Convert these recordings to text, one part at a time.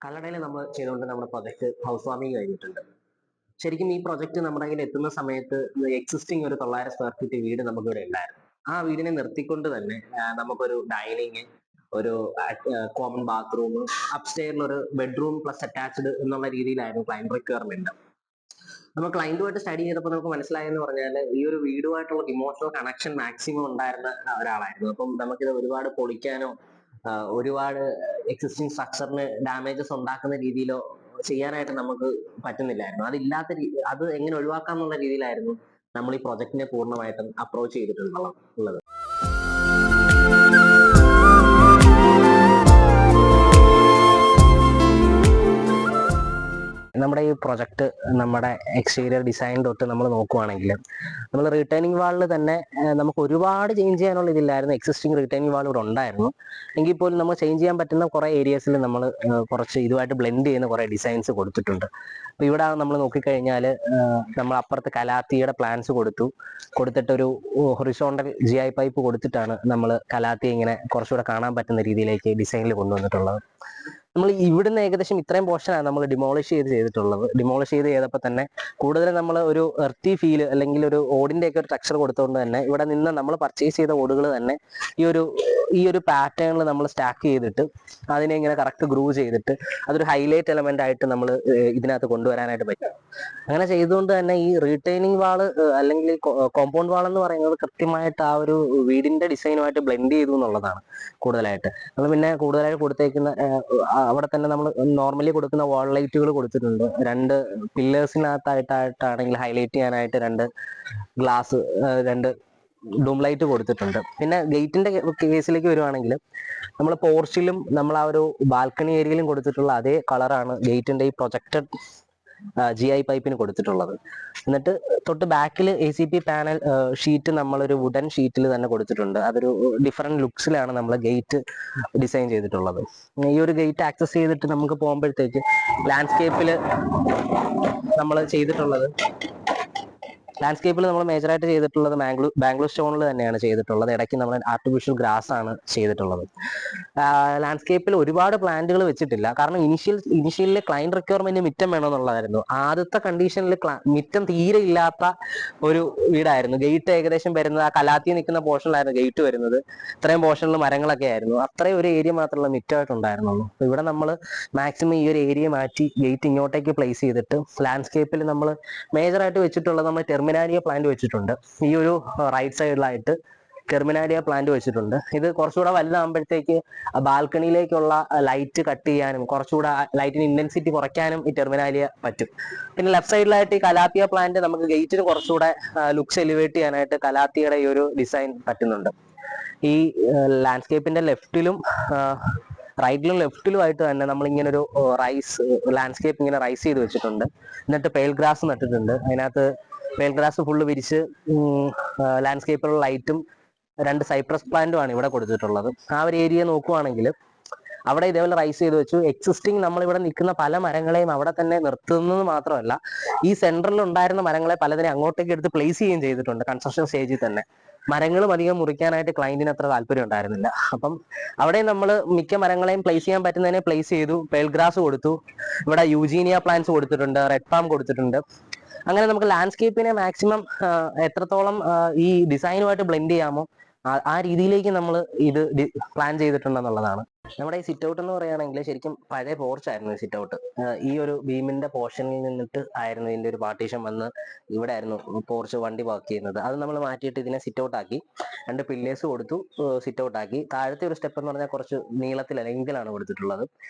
കല്ലടയിൽ നമ്മൾ ചെയ്തുകൊണ്ട് നമ്മുടെ പ്രൊജക്ട് ഹൗസ് വാമിങ് കഴിഞ്ഞിട്ടുണ്ട്. ശരിക്കും ഈ പ്രൊജക്ട് നമ്മുടെ കയ്യിൽ എത്തുന്ന സമയത്ത് എക്സിസ്റ്റിംഗ് ഒരു 900 സ്ക്വയർ ഫീറ്റ് വീട് നമുക്കിവിടെ ഉണ്ടായിരുന്നു. ആ വീടിനെ നിർത്തിക്കൊണ്ട് തന്നെ നമുക്കൊരു ഡൈനിങ്, ഒരു കോമൺ ബാത്റൂം, അപ്സ്റ്റെയറിൽ ഒരു ബെഡ്റൂം പ്ലസ് അറ്റാച്ച്ഡ് എന്നുള്ള രീതിയിലായിരുന്നു ക്ലയന്റ് റിക്വയർമെന്റ്. നമ്മൾ ക്ലയന്റുമായിട്ട് സ്റ്റഡി ചെയ്തപ്പോൾ നമുക്ക് മനസ്സിലായെന്ന് പറഞ്ഞാൽ ഈ ഒരു വീടുമായിട്ടുള്ള ഇമോഷണൽ കണക്ഷൻ മാക്സിമം ഉണ്ടായിരുന്ന ഒരാളായിരുന്നു. അപ്പം നമുക്കിത് ഒരുപാട് പൊളിക്കാനോ ഒരുപാട് എക്സിസ്റ്റിംഗ് സ്ട്രക്ചറിന് ഡാമേജസ് ഉണ്ടാക്കുന്ന രീതിയിലോ ചെയ്യാനായിട്ട് നമുക്ക് പറ്റുന്നില്ലായിരുന്നു. അത് എങ്ങനെ ഒഴിവാക്കാം എന്നുള്ള രീതിയിലായിരുന്നു നമ്മൾ ഈ പ്രൊജക്ടിനെ പൂർണ്ണമായിട്ടും അപ്രോച്ച് ചെയ്തിട്ടുള്ളത്. നമ്മുടെ ഈ പ്രൊജക്ട് നമ്മുടെ എക്സ്റ്റീരിയർ ഡിസൈൻ തൊട്ട് നമ്മൾ നോക്കുവാണെങ്കിൽ നമ്മൾ റിട്ടേണിംഗ് വാളിൽ തന്നെ നമുക്ക് ഒരുപാട് ചേഞ്ച് ചെയ്യാനുള്ള ഇതില്ലായിരുന്നു. എക്സിസ്റ്റിംഗ് റിട്ടേണിംഗ് വാൾ ഇവിടെ ഉണ്ടായിരുന്നു. എങ്കിൽ പോലും നമ്മൾ ചേഞ്ച് ചെയ്യാൻ പറ്റുന്ന കുറേ ഏരിയസിൽ നമ്മൾ കുറച്ച് ഇതുമായിട്ട് ബ്ലെൻഡ് ചെയ്യുന്ന കുറേ ഡിസൈൻസ് കൊടുത്തിട്ടുണ്ട്. അപ്പോൾ ഇവിടെ നമ്മൾ നോക്കിക്കഴിഞ്ഞാൽ നമ്മൾ അപ്പുറത്ത് കലാത്തിയുടെ പ്ലാൻസ് കൊടുത്തിട്ടൊരു ഹൊറിസോണ്ടൽ GI പൈപ്പ് കൊടുത്തിട്ടാണ് നമ്മൾ കലാത്തി ഇങ്ങനെ കുറച്ചുകൂടെ കാണാൻ പറ്റുന്ന രീതിയിലേക്ക് ഡിസൈനിൽ കൊണ്ടുവന്നിട്ടുള്ളത്. നമ്മൾ ഇവിടുന്ന് ഏകദേശം ഇത്രയും പോർഷനാണ് നമ്മൾ ഡിമോളിഷ് ചെയ്തിട്ടുള്ളത്. ഡിമോളിഷ് ചെയ്തപ്പോൾ തന്നെ കൂടുതൽ നമ്മൾ ഒരു എർത്തി ഫീൽ അല്ലെങ്കിൽ ഒരു ഓടിന്റെ ഒക്കെ ഒരു സ്ട്രക്ചർ കൊടുത്തുകൊണ്ട് തന്നെ ഇവിടെ നിന്ന് നമ്മൾ പർച്ചേസ് ചെയ്ത ഓടുകൾ തന്നെ ഈ ഒരു പാറ്റേണിൽ നമ്മൾ സ്റ്റാക്ക് ചെയ്തിട്ട് അതിനെ ഇങ്ങനെ കറക്റ്റ് ഗ്രൂ ചെയ്തിട്ട് അതൊരു ഹൈലൈറ്റ് എലമെന്റ് ആയിട്ട് നമ്മൾ ഇതിനകത്ത് കൊണ്ടുവരാനായിട്ട് പറ്റും. അങ്ങനെ ചെയ്തുകൊണ്ട് തന്നെ ഈ റീറ്റെയിനിങ് വാള് അല്ലെങ്കിൽ കോമ്പൗണ്ട് വാൾ എന്ന് പറയുന്നത് കൃത്യമായിട്ട് ആ ഒരു വീടിന്റെ ഡിസൈനുമായിട്ട് ബ്ലെൻഡ് ചെയ്തു എന്നുള്ളതാണ് കൂടുതലായിട്ട്. നമ്മൾ പിന്നെ കൂടുതലായിട്ട് കൊടുത്തേക്കുന്ന അവിടെ തന്നെ നമ്മൾ നോർമലി കൊടുക്കുന്ന വാൾ ലൈറ്റുകൾ കൊടുത്തിട്ടുണ്ട്. 2 പില്ലേഴ്സിനകത്തായിട്ടാണെങ്കിൽ ഹൈലൈറ്റ് ചെയ്യാനായിട്ട് 2 ഗ്ലാസ്, 2 ഡൂം ലൈറ്റ് കൊടുത്തിട്ടുണ്ട്. പിന്നെ ഗേറ്റിന്റെ കേസിലേക്ക് വരുവാണെങ്കിൽ നമ്മൾ പോർച്ചിലും നമ്മൾ ആ ഒരു ബാൽക്കണി ഏരിയയിലും കൊടുത്തിട്ടുള്ള അതേ കളറാണ് ഗേറ്റിന്റെ ഈ പ്രൊജക്റ്റഡ് GI പൈപ്പിന് കൊടുത്തിട്ടുള്ളത്. എന്നിട്ട് തൊട്ട് ബാക്കിൽ ACP പാനൽ ഷീറ്റ് നമ്മളൊരു വുഡൻ ഷീറ്റിൽ തന്നെ കൊടുത്തിട്ടുണ്ട്. അതൊരു ഡിഫറെന്റ് ലുക്സിലാണ് നമ്മൾ ഗേറ്റ് ഡിസൈൻ ചെയ്തിട്ടുള്ളത്. ഈ ഒരു ഗേറ്റ് ആക്സസ് ചെയ്തിട്ട് നമുക്ക് പോകുമ്പോഴത്തേക്ക് ലാൻഡ്സ്കേപ്പിൽ നമ്മൾ മേജറായിട്ട് ചെയ്തിട്ടുള്ളത് ബാംഗ്ലൂർ സ്റ്റോണിൽ തന്നെയാണ് ചെയ്തിട്ടുള്ളത്. ഇടയ്ക്ക് നമ്മൾ ആർട്ടിഫിഷ്യൽ ഗ്രാസ് ആണ് ചെയ്തിട്ടുള്ളത്. ലാൻഡ്സ്കേപ്പിൽ ഒരുപാട് പ്ലാന്റുകൾ വെച്ചിട്ടില്ല. കാരണം ഇനിഷ്യലിലെ ക്ലയന്റ് റിക്വയർമെന്റ് മിറ്റം വേണമെന്നുള്ളതായിരുന്നു. ആദ്യത്തെ കണ്ടീഷനിൽ മിറ്റം തീരെ ഇല്ലാത്ത ഒരു വീടായിരുന്നു. ഗേറ്റ് ഏകദേശം വരുന്നത് ആ കലാത്തി നിൽക്കുന്ന പോർഷനിലായിരുന്നു ഗേറ്റ് വരുന്നത്. ഇത്രയും പോർഷനിൽ മരങ്ങളൊക്കെ ആയിരുന്നു. അത്രയും ഒരു ഏരിയ മാത്രമുള്ള മിറ്റമായിട്ടുണ്ടായിരുന്നുള്ളൂ. അപ്പൊ ഇവിടെ നമ്മൾ മാക്സിമം ഈ ഒരു ഏരിയ മാറ്റി ഗേറ്റ് ഇങ്ങോട്ടേക്ക് പ്ലേസ് ചെയ്തിട്ട് ലാൻഡ്സ്കേപ്പിൽ നമ്മൾ മേജറായിട്ട് വെച്ചിട്ടുള്ളത് നമ്മൾ ടെർമിനാലിയ പ്ലാന്റ് വെച്ചിട്ടുണ്ട്. ഈ ഒരു റൈറ്റ് സൈഡിലായിട്ട് ടെർമിനാലിയ പ്ലാന്റ് വെച്ചിട്ടുണ്ട്. ഇത് കുറച്ചുകൂടെ വലുതാകുമ്പോഴത്തേക്ക് ബാൽക്കണിയിലേക്കുള്ള ലൈറ്റ് കട്ട് ചെയ്യാനും കുറച്ചുകൂടെ ലൈറ്റിന് ഇന്റൻസിറ്റി കുറയ്ക്കാനും ഈ ടെർമിനാലിയ പറ്റും. പിന്നെ ലെഫ്റ്റ് സൈഡിലായിട്ട് ഈ കലാത്തിയ പ്ലാന്റ് നമുക്ക് ഗേറ്റിന് കുറച്ചുകൂടെ ലുക്സ് എലിവേറ്റ് ചെയ്യാനായിട്ട് കലാത്തിയുടെ ഈ ഒരു ഡിസൈൻ പറ്റുന്നുണ്ട്. ഈ ലാൻഡ്സ്കേപ്പിന്റെ റൈറ്റിലും ലെഫ്റ്റിലുമായിട്ട് തന്നെ നമ്മൾ ഇങ്ങനെ ഒരു ലാൻഡ്സ്കേപ്പ് ഇങ്ങനെ റൈസ് ചെയ്ത് വെച്ചിട്ടുണ്ട്. എന്നിട്ട് പേൾ ഗ്രാസ് നട്ടിട്ടുണ്ട്. അതിനകത്ത് പേൾ ഗ്രാസ് ഫുള്ള് വിരിച്ച് ലാൻഡ്സ്കേപ്പിലുള്ള ലൈറ്റും 2 സൈപ്രസ് പ്ലാന്റുമാണ് ഇവിടെ കൊടുത്തിട്ടുള്ളത്. ആ ഒരു ഏരിയ നോക്കുവാണെങ്കിൽ അവിടെ ഇതേപോലെ റൈസ് ചെയ്ത് വെച്ചു. എക്സിസ്റ്റിംഗ് നമ്മളിവിടെ നിൽക്കുന്ന പല മരങ്ങളെയും അവിടെ തന്നെ നിർത്തുന്നത് മാത്രമല്ല, ഈ സെന്ററിൽ ഉണ്ടായിരുന്ന മരങ്ങളെ പലതിനെ അങ്ങോട്ടേക്ക് എടുത്ത് പ്ലേസ് ചെയ്യുകയും ചെയ്തിട്ടുണ്ട്. കൺസ്ട്രക്ഷൻ സ്റ്റേജിൽ തന്നെ മരങ്ങളും അധികം മുറിക്കാനായിട്ട് ക്ലയന്റിന് അത്ര താല്പര്യം ഉണ്ടായിരുന്നില്ല. അപ്പം അവിടെ നമ്മൾ മിക്ക മരങ്ങളെയും പ്ലേസ് ചെയ്യാൻ പറ്റുന്നതിനെ പ്ലേസ് ചെയ്തു. പേൾ ഗ്രാസ് കൊടുത്തു. ഇവിടെ യൂജീനിയ പ്ലാന്റ്സ് കൊടുത്തിട്ടുണ്ട്, റെഡ് പാം കൊടുത്തിട്ടുണ്ട്. അങ്ങനെ നമുക്ക് ലാൻഡ്സ്കേപ്പിനെ മാക്സിമം എത്രത്തോളം ഈ ഡിസൈനുമായിട്ട് ബ്ലെൻഡ് ചെയ്യാമോ ആ രീതിയിലേക്ക് നമ്മൾ ഇത് പ്ലാൻ ചെയ്തിട്ടുണ്ടെന്നുള്ളതാണ്. നമ്മുടെ ഈ സിറ്റ് ഔട്ട് എന്ന് പറയുകയാണെങ്കിൽ ശരിക്കും പഴയ പോർച്ചായിരുന്നു സിറ്റ് ഔട്ട്. ഈ ഒരു ബീമിന്റെ പോർഷനിൽ നിന്നിട്ട് ആയിരുന്നു ഇതിന്റെ ഒരു പാർട്ടീഷൻ വന്ന് ഇവിടെ ആയിരുന്നു പോർച്ച് വണ്ടി പാർക്ക് ചെയ്യുന്നത്. അത് നമ്മൾ മാറ്റിയിട്ട് ഇതിനെ സിറ്റ് ഔട്ട് ആക്കി 2 പില്ലേഴ്സ് കൊടുത്തു, സിറ്റ് ഔട്ട് ആക്കി. താഴത്തെ ഒരു സ്റ്റെപ്പ് എന്ന് പറഞ്ഞാൽ കുറച്ച് ലെങ്തിലാണ് കൊടുത്തിട്ടുള്ളത്.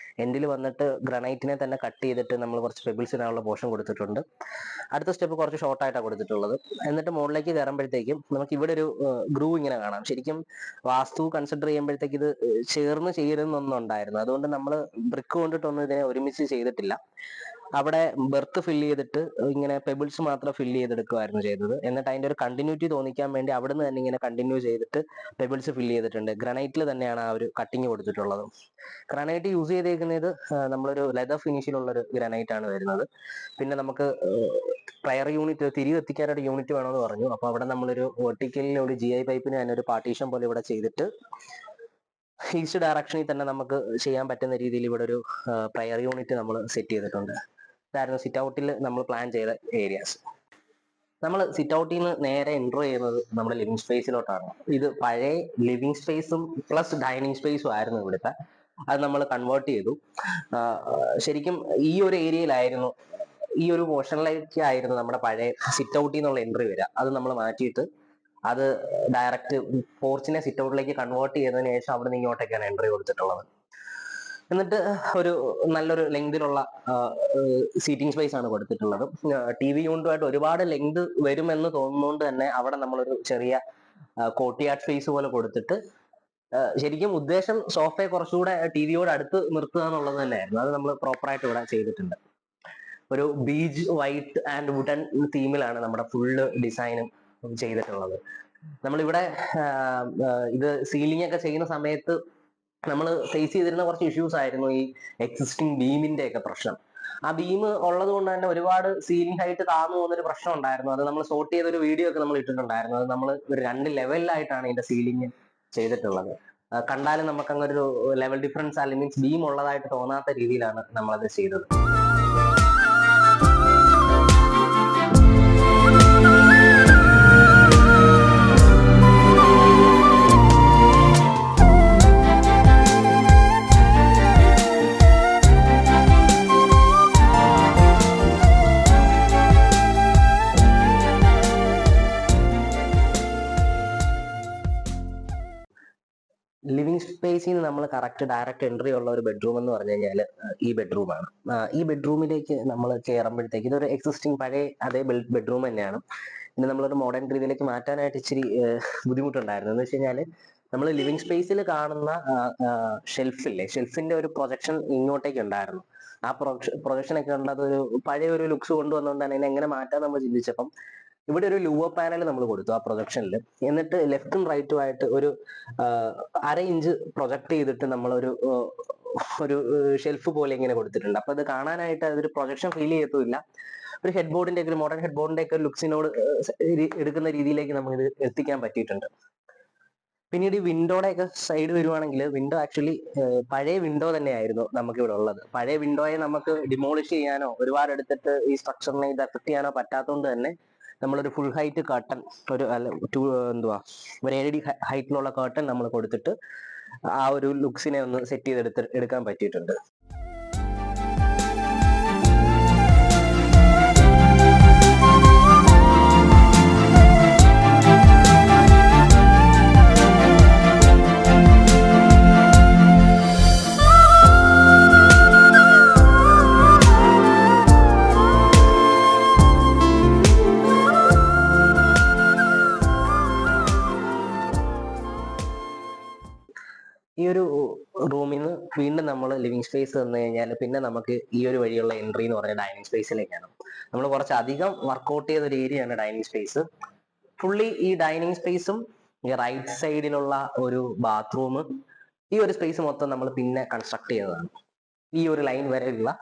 എൻഡിൽ വന്നിട്ട് ഗ്രാനൈറ്റിനെ തന്നെ കട്ട് ചെയ്തിട്ട് നമ്മൾ കുറച്ച് പെബിൾസ് ഇടാനുള്ള പോർഷൻ കൊടുത്തിട്ടുണ്ട്. അടുത്ത സ്റ്റെപ്പ് കുറച്ച് ഷോർട്ടായിട്ടാണ് കൊടുത്തിട്ടുള്ളത്. എന്നിട്ട് മുകളിലേക്ക് കയറുമ്പോഴത്തേക്കും നമുക്ക് ഇവിടെ ഒരു ഗ്രൂ ഇങ്ങനെ കാണാം. ശരിക്കും വാസ്തു കൺസിഡർ ചെയ്യുമ്പോഴത്തേക്ക് ഇത് ചേർന്ന് ചെയ്യരുതെന്നൊന്നും ഉണ്ടായിരുന്നു. അതുകൊണ്ട് നമ്മൾ ബ്രിക്ക് കൊണ്ടിട്ടൊന്നും ഇതിനെ ഒരുമിച്ച് ചെയ്തിട്ടില്ല. അവിടെ ബെർത്ത് ഫില്ല് ചെയ്തിട്ട് ഇങ്ങനെ പെബിൾസ് മാത്രം ഫില്ല് ചെയ്തെടുക്കുമായിരുന്നു ചെയ്തത്. എന്നിട്ട് അതിന്റെ ഒരു കണ്ടിന്യൂറ്റി തോന്നിക്കാൻ വേണ്ടി അവിടുന്ന് തന്നെ ഇങ്ങനെ കണ്ടിന്യൂ ചെയ്തിട്ട് പെബിൾസ് ഫില്ല് ചെയ്തിട്ടുണ്ട്. ഗ്രാനൈറ്റിൽ തന്നെയാണ് ആ ഒരു കട്ടിങ് കൊടുത്തിട്ടുള്ളത്. ഗ്രാനൈറ്റ് യൂസ് ചെയ്തേക്കുന്നത് നമ്മളൊരു ലെതർ ഫിനിഷിലുള്ള ഒരു ഗ്രാനൈറ്റ് ആണ് വരുന്നത്. പിന്നെ നമുക്ക് പ്രയർ യൂണിറ്റ് തിരി എത്തിക്കാനായിട്ട് യൂണിറ്റ് വേണമെന്ന് പറഞ്ഞു. അപ്പൊ അവിടെ നമ്മളൊരു വെർട്ടിക്കലിൽ ഒരു GI പൈപ്പിന് തന്നെ ഒരു പാർട്ടീഷൻ പോലെ ഇവിടെ ചെയ്തിട്ട് ഈസ്റ്റ് ഡയറക്ഷനിൽ തന്നെ നമുക്ക് ചെയ്യാൻ പറ്റുന്ന രീതിയിൽ ഇവിടെ ഒരു പ്രയർ യൂണിറ്റ് നമ്മൾ സെറ്റ് ചെയ്തിട്ടുണ്ട്. ഇതായിരുന്നു സിറ്റ് ഔട്ടിൽ നമ്മൾ പ്ലാൻ ചെയ്ത ഏരിയാസ്. നമ്മൾ സിറ്റ് ഔട്ടിൽ നിന്ന് നേരെ എൻട്രോ ചെയ്യുന്നത് നമ്മുടെ ലിവിങ് സ്പേസിലോട്ടാണ്. ഇത് പഴയ ലിവിങ് സ്പേസും പ്ലസ് ഡൈനിങ് സ്പേസും ആയിരുന്നു ഇവിടുത്തെ. അത് നമ്മൾ കൺവേർട്ട് ചെയ്തു. ശരിക്കും ഈ ഒരു ഏരിയയിലായിരുന്നു, ഈ ഒരു പോർഷനിലേക്കായിരുന്നു നമ്മുടെ പഴയ സിറ്റ് ഔട്ടിൽ നിന്നുള്ള എൻട്രി വരിക. അത് നമ്മൾ മാറ്റിയിട്ട് അത് ഡയറക്റ്റ് പോർച്ചിനെ സിറ്റ് ഔട്ടിലേക്ക് കൺവേർട്ട് ചെയ്തതിനു ശേഷം അവിടെ നിന്ന് ഇങ്ങോട്ടേക്കാണ് എൻട്രി കൊടുത്തിട്ടുള്ളത്. എന്നിട്ട് ഒരു നല്ലൊരു ലെങ്തിലുള്ള സീറ്റിംഗ് സ്പേസ് ആണ് കൊടുത്തിട്ടുള്ളത്. TV യൂണിറ്റുമായിട്ട് ഒരുപാട് ലെങ്ത് വരുമെന്ന് തോന്നുന്നതുകൊണ്ട് തന്നെ അവിടെ നമ്മളൊരു ചെറിയ കോർട്ട്യാർഡ് സ്പേസ് പോലെ കൊടുത്തിട്ട്, ശരിക്കും ഉദ്ദേശം സോഫയെ കുറച്ചുകൂടെ TVയോട് അടുത്ത് നിർത്തുക എന്നുള്ളത് തന്നെയായിരുന്നു. അത് നമ്മൾ പ്രോപ്പറായിട്ട് ഇവിടെ ചെയ്തിട്ടുണ്ട്. ഒരു ബീച്ച് വൈറ്റ് ആൻഡ് വുഡൻ തീമിലാണ് നമ്മുടെ ഫുള്ള് ഡിസൈനും ചെയ്തിട്ടുള്ളത്. നമ്മളിവിടെ ഇത് സീലിംഗ് ഒക്കെ ചെയ്യുന്ന സമയത്ത് നമ്മൾ ഫേസ് ചെയ്തിരുന്ന കുറച്ച് ഇഷ്യൂസ് ആയിരുന്നു ഈ എക്സിസ്റ്റിംഗ് ബീമിന്റെ ഒക്കെ പ്രശ്നം. ആ ബീം ഉള്ളത് കൊണ്ട് തന്നെ ഒരുപാട് സീലിംഗ് ഹൈറ്റ് താഴ്ന്നു പോകുന്നൊരു പ്രശ്നം ഉണ്ടായിരുന്നു. അത് നമ്മൾ സോർട്ട് ചെയ്തൊരു വീഡിയോ ഒക്കെ നമ്മൾ ഇട്ടിട്ടുണ്ടായിരുന്നു. അത് നമ്മൾ ഒരു 2 ലെവലിലായിട്ടാണ് ഇതിന്റെ സീലിംഗ് ചെയ്തിട്ടുള്ളത്. കണ്ടാലും നമുക്ക് അങ്ങനെ ഒരു ലെവൽ ഡിഫറൻസ് അല്ലെങ്കിൽ മീൻസ് ബീം ഉള്ളതായിട്ട് തോന്നാത്ത രീതിയിലാണ് നമ്മളത് ചെയ്തത്. ലിവിങ് സ്പേസിൽ നിന്ന് നമ്മൾ ഡയറക്റ്റ് എൻട്രി ഉള്ള ഒരു ബെഡ്റൂം എന്ന് പറഞ്ഞു കഴിഞ്ഞാൽ ഈ ബെഡ്റൂമാണ്. ഈ ബെഡ്റൂമിലേക്ക് നമ്മൾ കയറുമ്പോഴത്തേക്ക് ഇതൊരു എക്സിസ്റ്റിംഗ് പഴയ അതേ ബെഡ്റൂം തന്നെയാണ്. പിന്നെ നമ്മളൊരു മോഡേൺ രീതിയിലേക്ക് മാറ്റാനായിട്ട് ഇച്ചിരി ബുദ്ധിമുട്ടുണ്ടായിരുന്നു. എന്ന് വെച്ച് കഴിഞ്ഞാൽ നമ്മൾ ലിവിങ് സ്പേസിൽ കാണുന്ന ഷെൽഫില്ലേ, ഷെൽഫിന്റെ ഒരു പ്രൊജക്ഷൻ ഇങ്ങോട്ടേക്ക് ഉണ്ടായിരുന്നു. ആ പ്രൊജക്ഷൻ ഒക്കെ ഉള്ളത് ഒരു പഴയ ഒരു ലുക്സ് കൊണ്ടുവന്നുകൊണ്ട് തന്നെ എങ്ങനെ മാറ്റാൻ നമ്മൾ ചിന്തിച്ചപ്പം ഇവിടെ ഒരു ലൂവർ പാനൽ നമ്മൾ കൊടുത്തു ആ പ്രൊജക്ഷനിൽ. എന്നിട്ട് ലെഫ്റ്റും റൈറ്റും ആയിട്ട് ഒരു 1/2 ഇഞ്ച് പ്രൊജക്ട് ചെയ്തിട്ട് നമ്മളൊരു ഒരു ഷെൽഫ് പോലെ ഇങ്ങനെ കൊടുത്തിട്ടുണ്ട്. അപ്പൊ അത് കാണാനായിട്ട് അതൊരു പ്രൊജക്ഷൻ ഫീൽ ചെയ്യത്തുമില്ല. ഒരു ഹെഡ് ബോർഡിന്റെ ഒക്കെ ഒരു മോഡേൺ ഹെഡ് ബോർഡിന്റെ ഒക്കെ ലുക്സിനോട് എടുക്കുന്ന രീതിയിലേക്ക് നമുക്ക് ഇത് എത്തിക്കാൻ പറ്റിയിട്ടുണ്ട്. പിന്നീട് ഈ വിൻഡോയുടെ ഒക്കെ സൈഡ് വരുവാണെങ്കിൽ വിൻഡോ ആക്ച്വലി പഴയ വിൻഡോ തന്നെയായിരുന്നു നമുക്ക് ഇവിടെ ഉള്ളത്. പഴയ വിൻഡോയെ നമുക്ക് ഡിമോളിഷ് ചെയ്യാനോ ഒരുപാട് എടുത്തിട്ട് ഈ സ്ട്രക്ചറിനെ ഇത് എഫക്ട് ചെയ്യാനോ പറ്റാത്തതുകൊണ്ട് തന്നെ നമ്മളൊരു ഫുൾ ഹൈറ്റ് കർട്ടൻ, ഒരു ഒരു 7 ഹൈറ്റിലുള്ള കർട്ടൻ നമ്മൾ കൊടുത്തിട്ട് ആ ഒരു ലുക്സിനെ ഒന്ന് സെറ്റ് എടുക്കാൻ പറ്റിയിട്ടുണ്ട്. ഈ ഒരു റൂമിൽ നിന്ന് വീണ്ടും നമ്മൾ ലിവിങ് സ്പേസ് തന്നു കഴിഞ്ഞാൽ പിന്നെ നമുക്ക് ഈ ഒരു വഴിയുള്ള എൻട്രി എന്ന് പറഞ്ഞ ഡൈനിങ് സ്പേസിലേക്കാണ്. നമ്മൾ കുറച്ചധികം വർക്ക്ഔട്ട് ചെയ്ത ഒരു ഏരിയയാണ് ഡൈനിങ് സ്പേസ്. ഫുള്ളി ഈ ഡൈനിങ് സ്പേസും ഈ റൈറ്റ് സൈഡിലുള്ള ഒരു ബാത്റൂം, ഈ ഒരു സ്പേസ് മൊത്തം നമ്മൾ പിന്നെ കൺസ്ട്രക്ട് ചെയ്തതാണ്. ഈ ഒരു ലൈൻ വരെയുള്ള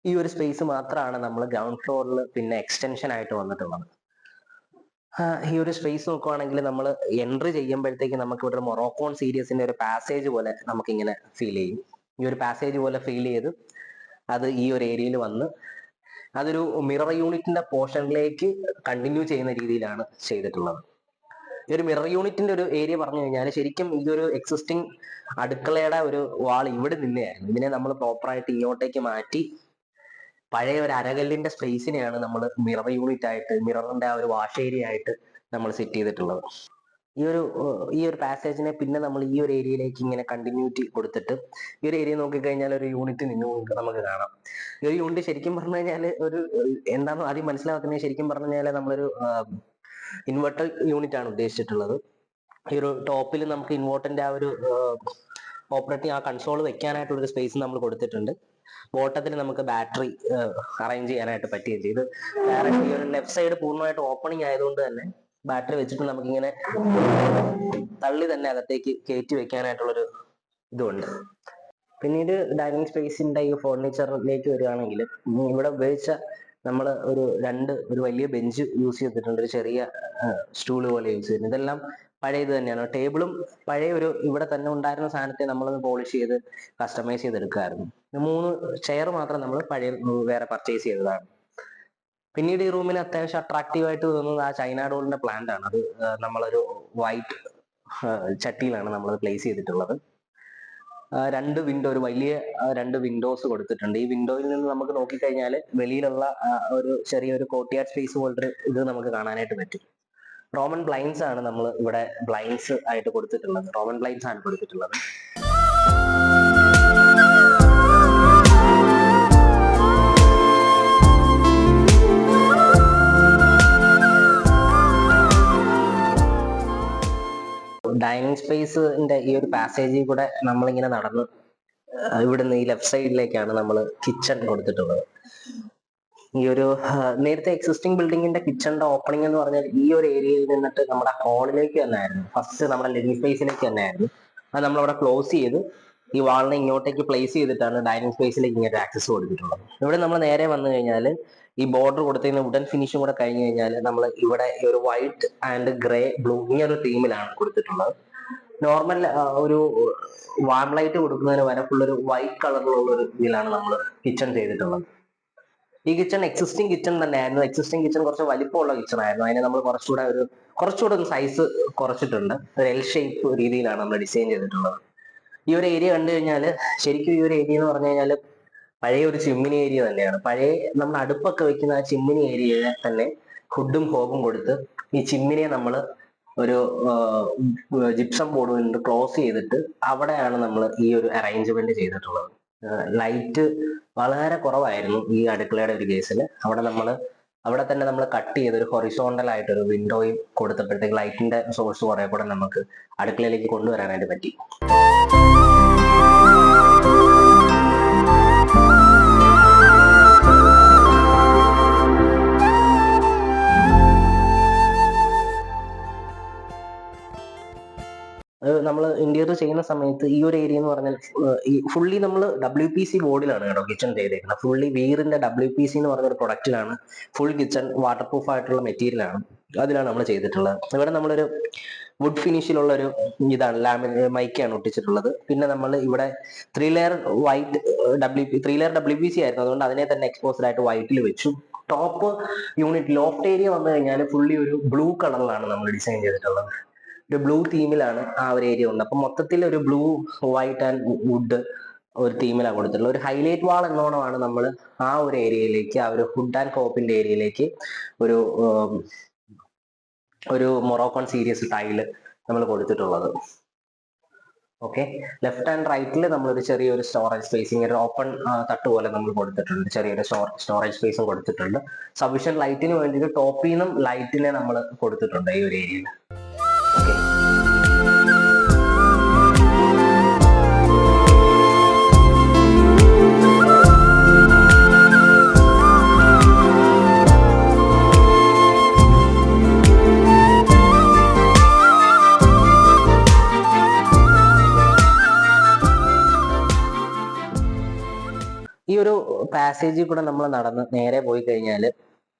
ഈ ഒരു സ്പേസ് മാത്രമാണ് നമ്മൾ ഗ്രൗണ്ട് ഫ്ലോറിൽ പിന്നെ എക്സ്റ്റൻഷൻ ആയിട്ട് വന്നിട്ടുള്ളത്. ഈ ഒരു സ്പേസ് നോക്കുവാണെങ്കിൽ നമ്മൾ എൻട്രി ചെയ്യുമ്പോഴത്തേക്ക് നമുക്ക് ഇവിടെ മൊറോക്കോൺ സീരീസിന്റെ ഒരു പാസേജ് പോലെ നമുക്ക് ഇങ്ങനെ ഫീൽ ചെയ്യും. ഈ ഒരു പാസേജ് പോലെ ഫീൽ ചെയ്ത് അത് ഈ ഒരു ഏരിയയിൽ വന്ന് അതൊരു മിറർ യൂണിറ്റിന്റെ പോർഷനിലേക്ക് കണ്ടിന്യൂ ചെയ്യുന്ന രീതിയിലാണ് ചെയ്തിട്ടുള്ളത്. ഈ ഒരു മിറർ യൂണിറ്റിന്റെ ഒരു ഏരിയ പറഞ്ഞു കഴിഞ്ഞാൽ ശരിക്കും ഇതൊരു എക്സിസ്റ്റിംഗ് അടുക്കളയുടെ ഒരു വാൾ ഇവിടെ നിന്നെയായിരുന്നു. ഇതിനെ നമ്മൾ പ്രോപ്പറായിട്ട് ഇങ്ങോട്ടേക്ക് മാറ്റി പഴയ ഒരു അരകല്ലിന്റെ സ്പേസിനെയാണ് നമ്മൾ മിറർ യൂണിറ്റ് ആയിട്ട്, മിററിന്റെ ആ ഒരു വാഷ് ഏരിയ ആയിട്ട് നമ്മൾ സെറ്റ് ചെയ്തിട്ടുള്ളത്. ഈ ഒരു പാസേജിനെ പിന്നെ നമ്മൾ ഈ ഒരു ഏരിയയിലേക്ക് ഇങ്ങനെ കണ്ടിന്യൂറ്റി കൊടുത്തിട്ട് ഈ ഒരു ഏരിയ നോക്കിക്കഴിഞ്ഞാൽ ഒരു യൂണിറ്റ് നമുക്ക് കാണാം. ഈ ഒരു യൂണിറ്റ് ശരിക്കും പറഞ്ഞു കഴിഞ്ഞാൽ ഒരു എന്താണെന്ന് ആദ്യം മനസ്സിലാക്കുന്നത്, ശരിക്കും പറഞ്ഞു കഴിഞ്ഞാൽ നമ്മളൊരു ഇൻവെർട്ടർ യൂണിറ്റ് ആണ് ഉദ്ദേശിച്ചിട്ടുള്ളത്. ഈ ഒരു ടോപ്പിൽ നമുക്ക് ഇൻവെർട്ടറിന്റെ ആ ഒരു ഓപ്പറേറ്റിംഗ് ആ കൺസോൾ വെക്കാനായിട്ടുള്ള ഒരു സ്പേസ് നമ്മൾ കൊടുത്തിട്ടുണ്ട്. ബോട്ടത്തിൽ നമുക്ക് ബാറ്ററി അറേഞ്ച് ചെയ്യാനായിട്ട് പറ്റുകയും ചെയ്തു. ഡയറക്റ്റ് ഈ ഒരു ലെഫ്റ്റ് സൈഡ് പൂർണ്ണമായിട്ട് ഓപ്പണിംഗ് ആയതുകൊണ്ട് തന്നെ ബാറ്ററി വെച്ചിട്ട് നമുക്കിങ്ങനെ തള്ളി തന്നെ അകത്തേക്ക് കയറ്റി വെക്കാനായിട്ടുള്ളൊരു ഇതുണ്ട്. പിന്നീട് ഡൈനിങ് സ്പേസിന്റെ ഈ ഫർണിച്ചറിലേക്ക് വരികയാണെങ്കിൽ ഇവിടെ ഉപയോഗിച്ച നമ്മൾ ഒരു വലിയ ബെഞ്ച് യൂസ് ചെയ്തിട്ടുണ്ട്, ഒരു ചെറിയ സ്റ്റൂള് പോലെ യൂസ് ചെയ്തിട്ടുണ്ട്. ഇതെല്ലാം പഴയ ഇത് തന്നെയാണ്. ടേബിളും പഴയ ഒരു ഇവിടെ തന്നെ ഉണ്ടായിരുന്ന സാധനത്തെ നമ്മളൊന്ന് പോളിഷ് ചെയ്ത് കസ്റ്റമൈസ് ചെയ്തെടുക്കായിരുന്നു. 3 ചെയർ മാത്രം നമ്മൾ പഴയ വേറെ പർച്ചേസ് ചെയ്തതാണ്. പിന്നീട് ഈ റൂമിന് അത്യാവശ്യം അട്രാക്റ്റീവ് ആയിട്ട് തോന്നുന്നത് ആ ചൈന ഡോളിന്റെ പ്ലാന്റ് ആണ്. അത് നമ്മളൊരു വൈറ്റ് ചട്ടിയിലാണ് നമ്മൾ പ്ലേസ് ചെയ്തിട്ടുള്ളത്. 2 വിൻഡോ, ഒരു വലിയ 2 വിൻഡോസ് കൊടുത്തിട്ടുണ്ട്. ഈ വിൻഡോയിൽ നിന്ന് നമുക്ക് നോക്കിക്കഴിഞ്ഞാൽ വെളിയിലുള്ള ഒരു ചെറിയൊരു കോർട്ട്യാർഡ് സ്പേസ് പോലൊരു ഇത് നമുക്ക് കാണാനായിട്ട് പറ്റും. റോമൻ ബ്ലൈൻഡ്സ് ആണ് നമ്മൾ ഇവിടെ ബ്ലൈൻഡ്സ് ആയിട്ട് കൊടുത്തിട്ടുള്ളത്. റോമൻ ബ്ലൈൻഡ്സ് ആണ് കൊടുത്തിട്ടുള്ളത്. ഡൈനിങ് സ്പേസിന്റെ ഈ ഒരു പാസേജിൽ കൂടെ നമ്മളിങ്ങനെ നടന്ന് ഇവിടുന്ന് ഈ ലെഫ്റ്റ് സൈഡിലേക്കാണ് നമ്മൾ കിച്ചൺ കൊടുത്തിട്ടുള്ളത്. ഈ ഒരു നേരത്തെ എക്സിസ്റ്റിംഗ് ബിൽഡിങ്ങിന്റെ കിച്ചണിന്റെ ഓപ്പണിംഗ് എന്ന് പറഞ്ഞാൽ ഈ ഒരു ഏരിയയിൽ നിന്നിട്ട് നമ്മുടെ ഹാളിലേക്ക് തന്നെ ആയിരുന്നു. ഫസ്റ്റ് നമ്മുടെ ലിവിംഗ് സ്പേസിലേക്ക് തന്നെ ആയിരുന്നു. അത് നമ്മളവിടെ ക്ലോസ് ചെയ്ത് ഈ വാളിനെ ഇങ്ങോട്ടേക്ക് പ്ലേസ് ചെയ്തിട്ടാണ് ഡൈനിങ് സ്പേസിലേക്ക് ഇങ്ങോട്ട് ആക്സസ് കൊടുത്തിട്ടുള്ളത്. ഇവിടെ നമ്മൾ നേരെ വന്നു കഴിഞ്ഞാൽ ഈ ബോർഡർ കൊടുത്തതിന് വുഡൻ ഫിനിഷും കൂടെ കഴിഞ്ഞ് കഴിഞ്ഞാൽ നമ്മൾ ഇവിടെ ഈ ഒരു വൈറ്റ് ആൻഡ് ഗ്രേ ബ്ലൂ ഈ ഒരു തീമിലാണ് കൊടുത്തിട്ടുള്ളത്. നോർമൽ ഒരു വാം ലൈറ്റ് കൊടുക്കുന്നതിന് വരെ ഫുള്ളൊരു വൈറ്റ് കളറിലുള്ള ഒരു ഇതിലാണ് നമ്മൾ കിച്ചൺ ചെയ്തിട്ടുള്ളത്. ഈ കിച്ചൺ എക്സിസ്റ്റിംഗ് കിച്ചൺ തന്നെയായിരുന്നു. എക്സിസ്റ്റിംഗ് കിച്ചൺ കുറച്ച് വലിപ്പമുള്ള കിച്ചൺ ആയിരുന്നു. അതിനെ നമ്മൾ കുറച്ചുകൂടെ ഒരു സൈസ് കുറച്ചിട്ടുണ്ട്. ഒരു എൽ ഷേപ്പ് രീതിയിലാണ് നമ്മൾ ഡിസൈൻ ചെയ്തിട്ടുള്ളത്. ഈ ഒരു ഏരിയ കണ്ടു കഴിഞ്ഞാൽ ശരിക്കും ഈ ഒരു ഏരിയ എന്ന് പറഞ്ഞു കഴിഞ്ഞാൽ പഴയ ഒരു ചിമ്മിനി ഏരിയ തന്നെയാണ്. പഴയ നമ്മൾ അടുപ്പൊക്കെ വെക്കുന്ന ആ ചിമ്മിനി ഏരിയയെ തന്നെ ഹുഡും ഹോബും കൊടുത്ത് ഈ ചിമ്മിനിയെ നമ്മൾ ഒരു ജിപ്സം ബോർഡ് കൊണ്ട് ക്ലോസ് ചെയ്തിട്ട് അവിടെയാണ് നമ്മൾ ഈ ഒരു അറേഞ്ച്മെന്റ് ചെയ്തിട്ടുള്ളത്. ലൈറ്റ് വളരെ കുറവായിരുന്നു ഈ അടുക്കളയുടെ ഒരു കേസിൽ. അവിടെ തന്നെ നമ്മൾ കട്ട് ചെയ്ത് ഒരു ഹൊറിസോണ്ടൽ ആയിട്ട് ഒരു വിൻഡോയും കൊടുത്തപ്പോഴത്തേക്ക് ലൈറ്റിന്റെ സോഴ്സ് കുറെ കൂടെ നമുക്ക് അടുക്കളയിലേക്ക് കൊണ്ടുവരാനായിട്ട് പറ്റി. നമ്മൾ ഇന്റീരിയർ ചെയ്യുന്ന സമയത്ത് ഈ ഒരു ഏരിയ എന്ന് പറഞ്ഞാൽ ഈ ഫുള്ളി നമ്മൾ WPC ബോർഡിലാണ് കേട്ടോ കിച്ചൺ ചെയ്തേക്കുന്നത്. ഫുള്ളി വീറിന്റെ WPC എന്ന് പറഞ്ഞ ഒരു പ്രൊഡക്റ്റിലാണ് ഫുൾ കിച്ചൺ വാട്ടർ പ്രൂഫ് ആയിട്ടുള്ള മെറ്റീരിയൽ ആണ്, അതിലാണ് നമ്മൾ ചെയ്തിട്ടുള്ളത്. ഇവിടെ നമ്മളൊരു വുഡ് ഫിനിഷിലുള്ള ഒരു ഇതാണ് മൈക്കാണ് ഒട്ടിച്ചിട്ടുള്ളത്. പിന്നെ നമ്മൾ ഇവിടെ 3 ലെയർ WPC ആയിരുന്നു, അതുകൊണ്ട് അതിനെ തന്നെ എക്സ്പോസ്ഡ് ആയിട്ട് വൈറ്റിൽ വെച്ചു. ടോപ്പ് യൂണിറ്റ് ലോഫ്റ്റ് ഏരിയ വന്നു കഴിഞ്ഞാൽ ഫുള്ളി ഒരു ബ്ലൂ കളറിലാണ് നമ്മൾ ഡിസൈൻ ചെയ്തിട്ടുള്ളത്. ഒരു ബ്ലൂ തീമിലാണ് ആ ഒരു ഏരിയ ഉണ്ട്. അപ്പൊ മൊത്തത്തിൽ ഒരു ബ്ലൂ വൈറ്റ് ആൻഡ് വുഡ് ഒരു തീമിലാണ് കൊടുത്തിട്ടുള്ളത്. ഒരു ഹൈലൈറ്റ് വാൾ എന്നോണമാണ് നമ്മൾ ആ ഒരു ഏരിയയിലേക്ക്, ആ ഒരു ഹുഡ് ആൻഡ് കോപ്പിന്റെ ഏരിയയിലേക്ക് ഒരു മൊറോക്കോൺ സീരീസ് ടൈല് നമ്മൾ കൊടുത്തിട്ടുള്ളത്. ഓക്കെ, ലെഫ്റ്റ് ആൻഡ് റൈറ്റിൽ നമ്മളൊരു ചെറിയൊരു സ്റ്റോറേജ് സ്പേസിങ്, ഒരു ഓപ്പൺ തട്ട് പോലെ നമ്മൾ കൊടുത്തിട്ടുണ്ട്. ചെറിയൊരു സ്റ്റോറേജ് സ്പേസും കൊടുത്തിട്ടുണ്ട്. സഫീഷ്യൻ ലൈറ്റിന് വേണ്ടിയിട്ട് ടോപ്പിൽ നിന്നും ലൈറ്റിനെ നമ്മൾ കൊടുത്തിട്ടുണ്ട് ഈ ഒരു ഏരിയയിൽ. ഓക്കെ, ഈ ഒരു പാസേജിൽ കൂടെ നമ്മൾ നടന്ന് നേരെ പോയി കഴിഞ്ഞാൽ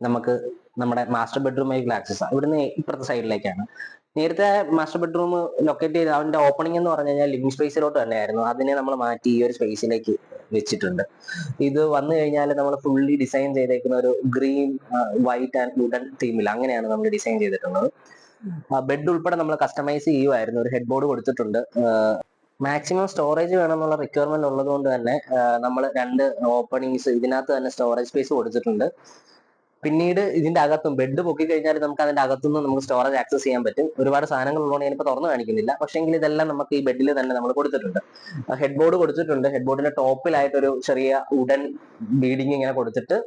നമുക്ക് നമ്മുടെ മാസ്റ്റർ ബെഡ്റൂമിലേക്ക് ആക്സസ് ആണ്. ഇവിടുന്ന് ഇപ്പുറത്തെ സൈഡിലേക്കാണ്. നേരത്തെ മാസ്റ്റർ ബെഡ്റൂം ലൊക്കേറ്റ് ചെയ്ത് അതിന്റെ ഓപ്പണിംഗ് എന്ന് പറഞ്ഞു കഴിഞ്ഞാൽ ലിവിംഗ് സ്പേസിലോട്ട് തന്നെയായിരുന്നു. അതിനെ നമ്മൾ മാറ്റി ഈ ഒരു സ്പേസിലേക്ക് വെച്ചിട്ടുണ്ട്. ഇത് വന്നു കഴിഞ്ഞാൽ നമ്മൾ ഫുള്ളി ഡിസൈൻ ചെയ്തേക്കുന്ന ഒരു ഗ്രീൻ വൈറ്റ് ആൻഡ് വുഡൻ തീമിൽ അങ്ങനെയാണ് നമ്മൾ ഡിസൈൻ ചെയ്തിട്ടുള്ളത്. ബെഡ് ഉൾപ്പെടെ നമ്മൾ കസ്റ്റമൈസ് ചെയ്യുമായിരുന്നു. ഒരു ഹെഡ് ബോർഡ് കൊടുത്തിട്ടുണ്ട്. മാക്സിമം സ്റ്റോറേജ് വേണമെന്നുള്ള റിക്വയർമെന്റ് ഉള്ളത് കൊണ്ട് തന്നെ നമ്മൾ 2 ഓപ്പണിങ്സ് ഇതിനകത്ത് തന്നെ സ്റ്റോറേജ് സ്പേസ് കൊടുത്തിട്ടുണ്ട്. പിന്നീട് ഇതിന്റെ അകത്തും ബെഡ് പൊക്കി കഴിഞ്ഞാൽ നമുക്ക് അതിന്റെ അകത്തുനിന്ന് നമുക്ക് സ്റ്റോറേജ് ആക്സസ് ചെയ്യാൻ പറ്റും. ഒരുപാട് സാധനങ്ങൾ ഉള്ളതുകൊണ്ട് ഞാനിപ്പോൾ തുറന്നു കാണിക്കുന്നില്ല. പക്ഷെങ്കിൽ ഇതെല്ലാം നമുക്ക് ഈ ബെഡിൽ തന്നെ നമ്മൾ കൊടുത്തിട്ടുണ്ട്. ഹെഡ് ബോർഡ് കൊടുത്തിട്ടുണ്ട്. ഹെഡ് ബോർഡിന്റെ ടോപ്പിലായിട്ട് ഒരു ചെറിയ വുഡൻ ബീഡിങ് ഇങ്ങനെ കൊടുത്തിട്ട്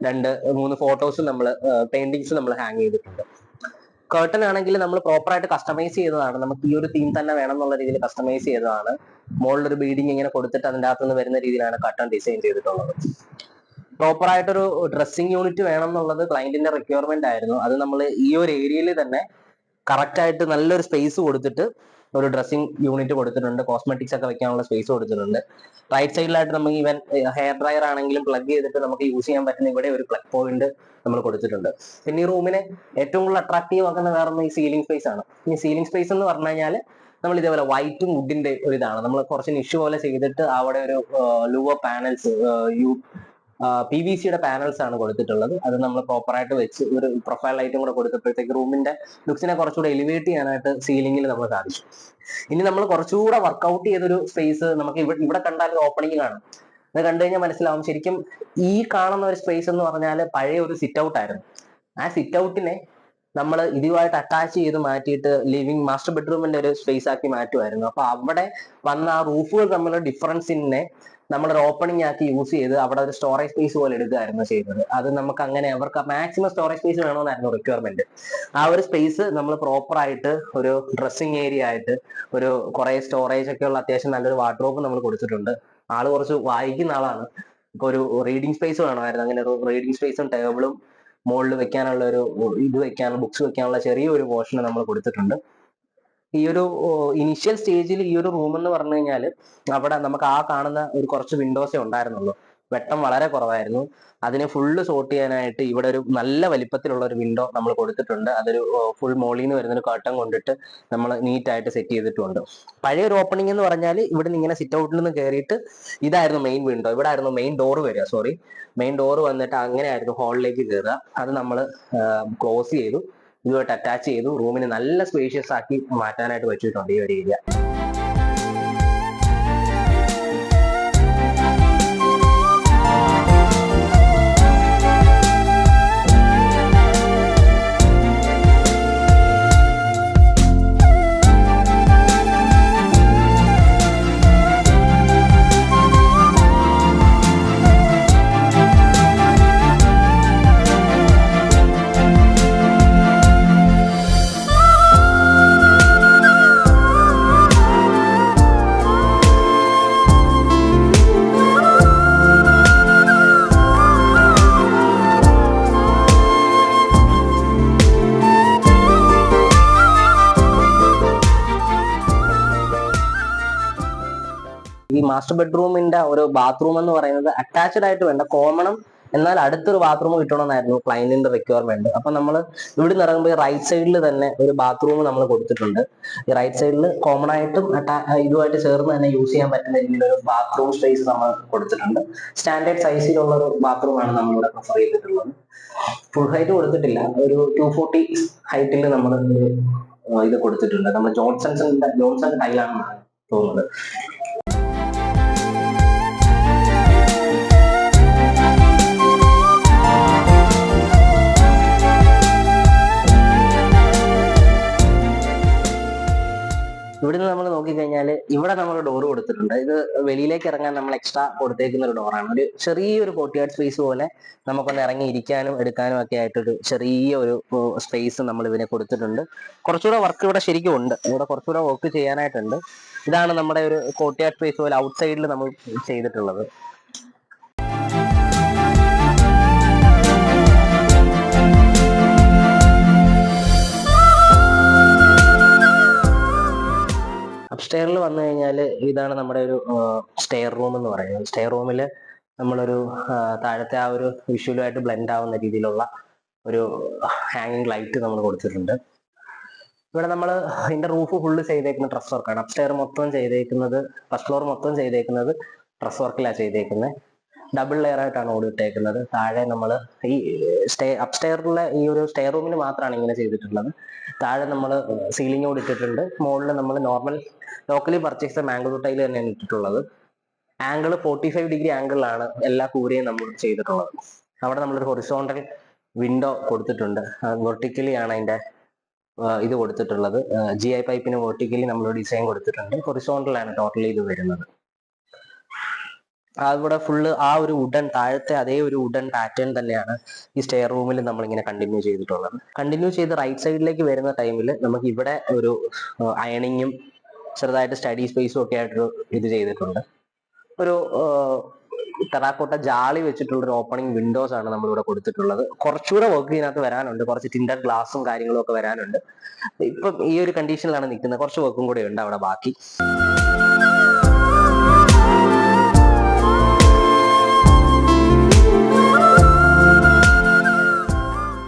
2-3 ഫോട്ടോസും നമ്മൾ പെയിന്റിങ്സും നമ്മൾ ഹാങ് ചെയ്തിട്ടുണ്ട്. കേർട്ടൻ ആണെങ്കിൽ നമ്മൾ പ്രോപ്പർ ആയിട്ട് കസ്റ്റമൈസ് ചെയ്തതാണ്. നമുക്ക് ഈ ഒരു തീം തന്നെ വേണം എന്നുള്ള രീതിയിൽ കസ്റ്റമൈസ് ചെയ്തതാണ്. മുകളിലൊരു ബീഡിങ് ഇങ്ങനെ കൊടുത്തിട്ട് അതിൻ്റെ അകത്തുനിന്ന് വരുന്ന രീതിയിലാണ് കർട്ടൻ ഡിസൈൻ ചെയ്തിട്ടുള്ളത്. പ്രോപ്പർ ആയിട്ടൊരു ഡ്രസ്സിംഗ് യൂണിറ്റ് വേണം എന്നുള്ളത് ക്ലയന്റിന്റെ റിക്വയർമെന്റ് ആയിരുന്നു. അത് നമ്മൾ ഈ ഒരു ഏരിയയിൽ തന്നെ കറക്റ്റ് ആയിട്ട് നല്ലൊരു സ്പേസ് കൊടുത്തിട്ട് ഒരു ഡ്രസ്സിംഗ് യൂണിറ്റ് കൊടുത്തിട്ടുണ്ട്, കോസ്മെറ്റിക്സ് ഒക്കെ വെക്കാനുള്ള സ്പേസ് കൊടുത്തിട്ടുണ്ട്. റൈറ്റ് സൈഡിലായിട്ട് നമുക്ക് ഈവൻ ഹെയർ ഡ്രയർ ആണെങ്കിലും പ്ലഗ് ചെയ്തിട്ട് നമുക്ക് യൂസ് ചെയ്യാൻ പറ്റുന്ന ഇവിടെ ഒരു പ്ലഗ് പോയിന്റ് നമ്മൾ കൊടുത്തിട്ടുണ്ട്. പിന്നെ ഈ റൂമിനെ ഏറ്റവും കൂടുതൽ അട്രാക്റ്റീവ് ആക്കുന്ന വേറെ ഈ സീലിംഗ് സ്പേസ് ആണ്. ഈ സീലിംഗ് സ്പേസ് എന്ന് പറഞ്ഞു കഴിഞ്ഞാൽ നമ്മൾ ഇതേപോലെ വൈറ്റും വുഡിന്റെ ഒരു ഇതാണ് നമ്മൾ കുറച്ച് നിഷ് പോലെ ചെയ്തിട്ട് അവിടെ ഒരു ലൂവർ പാനൽസ് PVC-യുടെ പാനൽസ് ആണ് കൊടുത്തിട്ടുള്ളത്. അത് നമ്മൾ പ്രോപ്പറായിട്ട് വെച്ച് ഒരു പ്രൊഫൈൽ ലൈറ്റും കൂടെ കൊടുത്തപ്പോഴത്തേക്ക് റൂമിന്റെ ലുക്സിനെ കുറച്ചുകൂടെ എലിവേറ്റ് ചെയ്യാനായിട്ട് സീലിംഗിൽ നമ്മൾ സാധിച്ചു. ഇനി നമ്മൾ കുറച്ചുകൂടെ വർക്ക്ഔട്ട് ചെയ്തൊരു സ്പേസ് നമുക്ക് ഇവിടെ കണ്ടാൽ ഓപ്പണിംഗ് കാണും. അത് കണ്ടു കഴിഞ്ഞാൽ മനസ്സിലാവും ശരിക്കും ഈ കാണുന്ന ഒരു സ്പേസ് എന്ന് പറഞ്ഞാൽ പഴയ ഒരു സിറ്റ് ഔട്ട് ആയിരുന്നു. ആ സിറ്റ് ഔട്ടിനെ നമ്മൾ ഇതുമായിട്ട് അറ്റാച്ച് ചെയ്ത് മാറ്റിയിട്ട് ലിവിംഗ് മാസ്റ്റർ ബെഡ്റൂമിന്റെ ഒരു സ്പേസ് ആക്കി മാറ്റുമായിരുന്നു. അപ്പൊ അവിടെ വന്ന ആ റൂഫുകൾ തമ്മിലുള്ള ഡിഫറൻസിനെ നമ്മളൊരു ഓപ്പണിംഗ് ആക്കി യൂസ് ചെയ്ത് അവിടെ ഒരു സ്റ്റോറേജ് സ്പേസ് പോലെ എടുക്കുകയായിരുന്നു ചെയ്തത്. അത് നമുക്ക് അങ്ങനെ അവർക്ക് മാക്സിമം സ്റ്റോറേജ് സ്പേസ് വേണമെന്നായിരുന്നു റിക്വയർമെന്റ്. ആ ഒരു സ്പേസ് നമ്മൾ പ്രോപ്പർ ആയിട്ട് ഒരു ഡ്രസ്സിംഗ് ഏരിയ ആയിട്ട് ഒരു കുറെ സ്റ്റോറേജ് ഒക്കെ ഉള്ള അത്യാവശ്യം നല്ലൊരു വാർഡ്രോബ് നമ്മൾ കൊടുത്തിട്ടുണ്ട്. ആള് കുറച്ച് വായിക്കുന്ന ആളാണ്. ഇപ്പൊ ഒരു റീഡിംഗ് സ്പേസ് വേണമായിരുന്നു. അങ്ങനെ ഒരു റീഡിംഗ് സ്പേസും ടേബിളും മുകളിൽ വെക്കാനുള്ള ഒരു വെക്കാനുള്ള ബുക്സ് വെക്കാനുള്ള ചെറിയൊരു പോർഷൻ നമ്മൾ കൊടുത്തിട്ടുണ്ട്. ഈ ഒരു ഇനിഷ്യൽ സ്റ്റേജിൽ ഈ ഒരു റൂം എന്ന് പറഞ്ഞു കഴിഞ്ഞാൽ അവിടെ നമുക്ക് ആ കാണുന്ന ഒരു കുറച്ച് വിൻഡോസേ ഉണ്ടായിരുന്നുള്ളൂ. വെട്ടം വളരെ കുറവായിരുന്നു. അതിനെ ഫുള്ള് സോർട്ട് ചെയ്യാനായിട്ട് ഇവിടെ ഒരു നല്ല വലിപ്പത്തിലുള്ള ഒരു വിൻഡോ നമ്മൾ കൊടുത്തിട്ടുണ്ട്. അതൊരു ഫുൾ മോളിൽ നിന്ന് വരുന്നൊരു കർട്ടൻ കൊണ്ടിട്ട് നമ്മൾ നീറ്റായിട്ട് സെറ്റ് ചെയ്തിട്ടുണ്ട്. പഴയ ഒരു ഓപ്പണിംഗ് എന്ന് പറഞ്ഞാൽ ഇവിടെ നിന്ന് ഇങ്ങനെ സിറ്റ് ഔട്ടിൽ നിന്ന് കയറിയിട്ട് ഇതായിരുന്നു മെയിൻ വിൻഡോ, ഇവിടെ ആയിരുന്നു മെയിൻ ഡോർ വരിക. മെയിൻ ഡോർ വന്നിട്ട് അങ്ങനെയായിരുന്നു ഹാളിലേക്ക് കയറുക. അത് നമ്മൾ ക്ലോസ് ചെയ്തു, ഇതുമായിട്ട് അറ്റാച്ച് ചെയ്തു. റൂമിന് നല്ല സ്പേഷ്യസ് ആക്കി മാറ്റാനായിട്ട് വെച്ചിട്ടുണ്ട് ഈ ഒരു ഏരിയ. ഈ മാസ്റ്റർ ബെഡ്റൂമിന്റെ ഒരു ബാത്റൂം എന്ന് പറയുന്നത് അറ്റാച്ച്ഡ് ആയിട്ട് വേണ്ട, കോമണും എന്നാൽ അടുത്തൊരു ബാത്റൂം കിട്ടണമെന്നായിരുന്നു ക്ലയന്റിന്റെ റിക്വയർമെന്റ്. അപ്പൊ നമ്മൾ ഇവിടെ നിന്ന് ഇറങ്ങുമ്പോൾ റൈറ്റ് സൈഡിൽ തന്നെ ഒരു ബാത്റൂം നമ്മൾ കൊടുത്തിട്ടുണ്ട്. ഈ റൈറ്റ് സൈഡിൽ കോമൺ ആയിട്ടും ഇതുമായിട്ട് ചേർന്ന് തന്നെ യൂസ് ചെയ്യാൻ പറ്റുന്ന രീതിയിലൊരു ബാത്റൂം സ്പേസ് നമ്മൾ കൊടുത്തിട്ടുണ്ട്. സ്റ്റാൻഡേർഡ് സൈസിലുള്ള ഒരു ബാത്റൂമാണ് നമ്മളിവിടെ പ്രിഫർ ചെയ്തിട്ടുള്ളത്. ഫുൾ ഹൈറ്റ് കൊടുത്തിട്ടില്ല, ഒരു 240 ഹൈറ്റിൽ നമ്മൾ ഇത് കൊടുത്തിട്ടുണ്ട്. നമ്മൾ ജോൺസൺ ടൈലാണെന്നാണ് തോന്നുന്നത്. ഇവിടുന്ന് നമ്മൾ നോക്കിക്കഴിഞ്ഞാൽ ഇവിടെ നമ്മൾ ഡോർ കൊടുത്തിട്ടുണ്ട്. ഇത് വെളിയിലേക്ക് ഇറങ്ങാൻ നമ്മൾ എക്സ്ട്രാ കൊടുത്തേക്കുന്ന ഒരു ഡോറാണ്. ഒരു ചെറിയൊരു കോർട്ട്യാർഡ് സ്പേസ് പോലെ നമുക്കൊന്ന് ഇറങ്ങി ഇരിക്കാനും എടുക്കാനും ഒക്കെ ആയിട്ടൊരു ചെറിയ ഒരു സ്പേസ് നമ്മൾ ഇതിനെ കൊടുത്തിട്ടുണ്ട്. കുറച്ചുകൂടെ വർക്ക് ഇവിടെ ശരിക്കും ഉണ്ട്, ഇവിടെ കുറച്ചുകൂടെ വർക്ക് ചെയ്യാനായിട്ടുണ്ട്. ഇതാണ് നമ്മുടെ ഒരു കോർട്ട്യാർഡ് സ്പേസ് പോലെ ഔട്ട് സൈഡിൽ നമ്മൾ ചെയ്തിട്ടുള്ളത്. അപ്സ്റ്റെയറിൽ വന്നു കഴിഞ്ഞാൽ ഇതാണ് നമ്മുടെ ഒരു സ്റ്റെയർ റൂം എന്ന് പറയുന്നത്. സ്റ്റെയർ റൂമിൽ നമ്മളൊരു താഴത്തെ ആ ഒരു വിഷ്വലുമായിട്ട് ബ്ലെൻഡ് ആവുന്ന രീതിയിലുള്ള ഒരു ഹാങ്ങിങ് ലൈറ്റ് നമ്മൾ കൊടുത്തിട്ടുണ്ട്. ഇവിടെ നമ്മൾ ഇതിന്റെ റൂഫ് ഫുള്ള് ചെയ്തേക്കുന്ന ട്രസ് വർക്കാണ്. അപ്സ്റ്റെയർ മൊത്തം ചെയ്തേക്കുന്നത്, ഫസ്റ്റ് ഫ്ലോർ മൊത്തം ചെയ്തേക്കുന്നത് ട്രസ് വർക്കിലാണ് ചെയ്തേക്കുന്നത്. ഡബിൾ ലെയർ ആയിട്ടാണ് ഓടിയിട്ടേക്കുന്നത്. താഴെ നമ്മൾ ഈ അപ്സ്റ്റെയറിലെ ഈ ഒരു സ്റ്റെയർ റൂമിന് മാത്രമാണ് ഇങ്ങനെ ചെയ്തിട്ടുള്ളത്. താഴെ നമ്മൾ സീലിംഗ് ഓടിച്ചിട്ടുണ്ട്. മുകളിൽ നമ്മൾ normal locally purchase mango tile തന്നെയാണ് ഇട്ടിട്ടുള്ളത്. ആംഗിൾ 45 ഡിഗ്രി ആംഗിളിലാണ് എല്ലാ കൂരയും നമ്മൾ ചെയ്തിട്ടുള്ളത്. അവിടെ നമ്മളൊരു ഹൊറിസോണ്ടൽ വിൻഡോ കൊടുത്തിട്ടുണ്ട്. വെർട്ടിക്കലി ആണ് അതിന്റെ ഇത് കൊടുത്തിട്ടുള്ളത്. GI പൈപ്പിന് വെർട്ടിക്കലി നമ്മൾ ഡിസൈൻ കൊടുത്തിട്ടുണ്ട്. ഹൊറിസോണ്ടലാണ് ടോട്ടലി ഇത് വരുന്നത്. അവിടെ ഫുള്ള് ആ ഒരു വുഡൻ താഴത്തെ അതേ ഒരു വുഡൻ പാറ്റേൺ തന്നെയാണ് ഈ സ്റ്റെയർ റൂമിൽ നമ്മളിങ്ങനെ കണ്ടിന്യൂ ചെയ്തിട്ടുള്ളത്. കണ്ടിന്യൂ ചെയ്ത് റൈറ്റ് സൈഡിലേക്ക് വരുന്ന ടൈമിൽ നമുക്ക് ഇവിടെ ഒരു അയണിങ്ങും ചെറുതായിട്ട് സ്റ്റഡി സ്പേസും ഒക്കെ ആയിട്ടൊരു ഇത് ചെയ്തിട്ടുണ്ട്. ഒരു ടെറാക്കോട്ട ജാളി വെച്ചിട്ടുള്ള ഒരു ഓപ്പണിംഗ് വിൻഡോസ് ആണ് നമ്മളിവിടെ കൊടുത്തിട്ടുള്ളത്. കുറച്ചുകൂടെ വർക്ക് ഇതിനകത്ത് വരാനുണ്ട്, കുറച്ച് ടിൻഡർ ഗ്ലാസും കാര്യങ്ങളും ഒക്കെ വരാനുണ്ട്. ഇപ്പം ഈ ഒരു കണ്ടീഷനിലാണ് നിൽക്കുന്നത്, കുറച്ച് വർക്കും കൂടെ ഉണ്ട് അവിടെ ബാക്കി.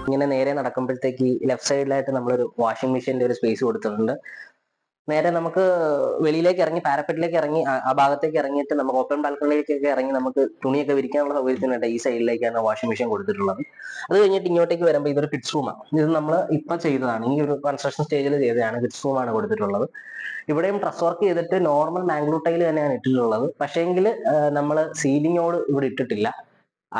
ഇങ്ങനെ നേരെ നടക്കുമ്പോഴത്തേക്ക് ലെഫ്റ്റ് സൈഡിലായിട്ട് നമ്മളൊരു വാഷിംഗ് മെഷീന്റെ ഒരു സ്പേസ് കൊടുത്തിട്ടുണ്ട്. നേരെ നമുക്ക് വെളിയിലേക്ക് ഇറങ്ങി പാരപ്പറ്റിലേക്ക് ഇറങ്ങി ആ ഭാഗത്തേക്ക് ഇറങ്ങിയിട്ട് നമുക്ക് ഓപ്പൺ ബാൽക്കണിലേക്കൊക്കെ ഇറങ്ങി നമുക്ക് തുണിയൊക്കെ വിരിക്കാനുള്ള സൗകര്യത്തിനായിട്ട് ഈ സൈഡിലേക്കാണ് വാഷിംഗ് മെഷീൻ കൊടുത്തിട്ടുള്ളത്. അത് കഴിഞ്ഞിട്ട് ഇങ്ങോട്ടേക്ക് വരുമ്പോൾ ഇതൊരു കിഡ്സ് റൂമാണ്. ഇത് നമ്മൾ ഇപ്പം ചെയ്തതാണ്, ഈ ഒരു കൺസ്ട്രക്ഷൻ സ്റ്റേജിൽ ചെയ്തതാണ്. കിഡ്സ് റൂമാണ് കൊടുത്തിട്ടുള്ളത്. ഇവിടെയും ഡ്രസ് വർക്ക് ചെയ്തിട്ട് നോർമൽ മാംഗ്ലൂർ ടൈൽ തന്നെയാണ് ഇട്ടിട്ടുള്ളത്. പക്ഷേങ്കിൽ നമ്മൾ സീലിങ്ങോട് ഇവിടെ ഇട്ടിട്ടില്ല.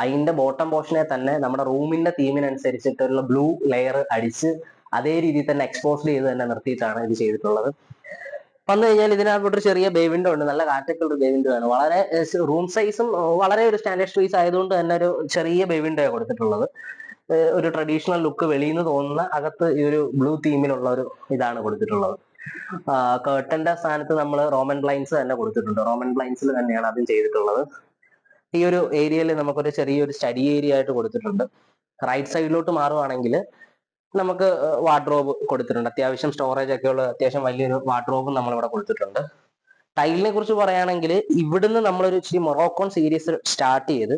അതിന്റെ ബോട്ടം പോർഷനെ തന്നെ നമ്മുടെ റൂമിന്റെ തീമിനനുസരിച്ചിട്ടുള്ള ബ്ലൂ ലെയർ അടിച്ച് അതേ രീതിയിൽ തന്നെ എക്സ്പോസ്ഡ് ചെയ്ത് തന്നെ നിർത്തിയിട്ടാണ് ഇത് ചെയ്തിട്ടുള്ളത്. വന്നു കഴിഞ്ഞാൽ ഇതിനകത്തൊരു ചെറിയ ബേ വിൻഡോ ഉണ്ട്, നല്ല കാറ്റൊക്കെ ഉള്ള ബേ വിൻഡോ ആണ്. വളരെ റൂം സൈസും വളരെ ഒരു സ്റ്റാൻഡേർഡ് സ്പേസ് ആയതുകൊണ്ട് തന്നെ ഒരു ചെറിയ ബേ വിൻഡോ കൊടുത്തിട്ടുള്ളത്. ഒരു ട്രഡീഷണൽ ലുക്ക് വെളിയിൽ നിന്ന് തോന്നുന്ന, അകത്ത് ഈ ഒരു ബ്ലൂ തീമിലുള്ള ഒരു ഇതാണ് കൊടുത്തിട്ടുള്ളത്. കേർട്ടന്റെ സ്ഥാനത്ത് നമ്മൾ റോമൻ ബ്ലൈൻസ് തന്നെ കൊടുത്തിട്ടുണ്ട്. റോമൻ ബ്ലൈൻസിൽ തന്നെയാണ് അതും ചെയ്തിട്ടുള്ളത്. ഈ ഒരു ഏരിയയിൽ നമുക്കൊരു ചെറിയൊരു സ്റ്റഡി ഏരിയ ആയിട്ട് കൊടുത്തിട്ടുണ്ട്. റൈറ്റ് സൈഡിലോട്ട് മാറുവാണെങ്കിൽ നമുക്ക് വാർഡ്രോബ് കൊടുത്തിട്ടുണ്ട്. അത്യാവശ്യം സ്റ്റോറേജ് ഒക്കെ ഉള്ള അത്യാവശ്യം വലിയൊരു വാർഡ്രോബും നമ്മളിവിടെ കൊടുത്തിട്ടുണ്ട്. ടൈലിനെ കുറിച്ച് പറയുകയാണെങ്കിൽ ഇവിടുന്ന് നമ്മളൊരു ഇച്ചിരി മൊറോക്കോൺ സീരീസ് സ്റ്റാർട്ട് ചെയ്ത്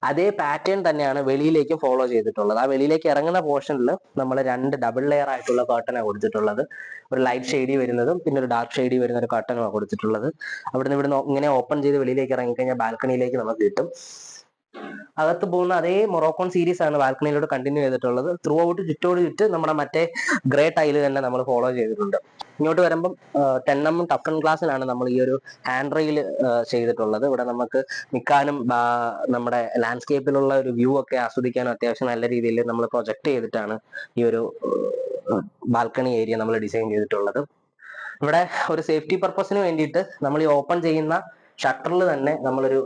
അതേ പാറ്റേൺ തന്നെയാണ് വെളിയിലേക്ക് ഫോളോ ചെയ്തിട്ടുള്ളത്. ആ വെളിയിലേക്ക് ഇറങ്ങുന്ന പോർഷനിൽ നമ്മൾ 2 ഡബിൾ ലെയർ ആയിട്ടുള്ള കർട്ടനാണ് കൊടുത്തിട്ടുള്ളത്. ഒരു ലൈറ്റ് ഷെയ്ഡി വരുന്നതും പിന്നെ ഒരു ഡാർക്ക് ഷെയ്ഡി വരുന്ന ഒരു കർട്ടനുമാണ് കൊടുത്തിട്ടുള്ളത്. ഇവിടുന്ന് ഇങ്ങനെ ഓപ്പൺ ചെയ്ത് വെളിയിലേക്ക് ഇറങ്ങിക്കഴിഞ്ഞാൽ ബാൽക്കണിയിലേക്ക് നമുക്ക് കിട്ടും. അകത്ത് പോകുന്ന അതേ മൊറോക്കോൺ സീരീസ് ആണ് ബാൽക്കണിയിലൂടെ കണ്ടിന്യൂ ചെയ്തിട്ടുള്ളത്. ത്രൂ ഔട്ട് ചുറ്റോട് ചുറ്റ് നമ്മുടെ മറ്റേ ഗ്രേ ടൈല് തന്നെ നമ്മൾ ഫോളോ ചെയ്തിട്ടുണ്ട്. ഇങ്ങോട്ട് വരുമ്പം 10mm ടഫൺ ഗ്ലാസ്സിലാണ് നമ്മൾ ഈ ഒരു ഹാൻഡ് റെയിൽ ചെയ്തിട്ടുള്ളത്. ഇവിടെ നമുക്ക് നിൽക്കാനും നമ്മുടെ ലാൻഡ്സ്കേപ്പിലുള്ള ഒരു വ്യൂ ഒക്കെ ആസ്വദിക്കാനും അത്യാവശ്യം നല്ല രീതിയിൽ നമ്മൾ പ്രൊജക്ട് ചെയ്തിട്ടാണ് ഈ ഒരു ബാൽക്കണി ഏരിയ നമ്മൾ ഡിസൈൻ ചെയ്തിട്ടുള്ളത്. ഇവിടെ ഒരു സേഫ്റ്റി പർപ്പസിന് വേണ്ടിയിട്ട് നമ്മൾ ഈ ഓപ്പൺ ചെയ്യുന്ന ഷട്ടറിൽ തന്നെ നമ്മളൊരു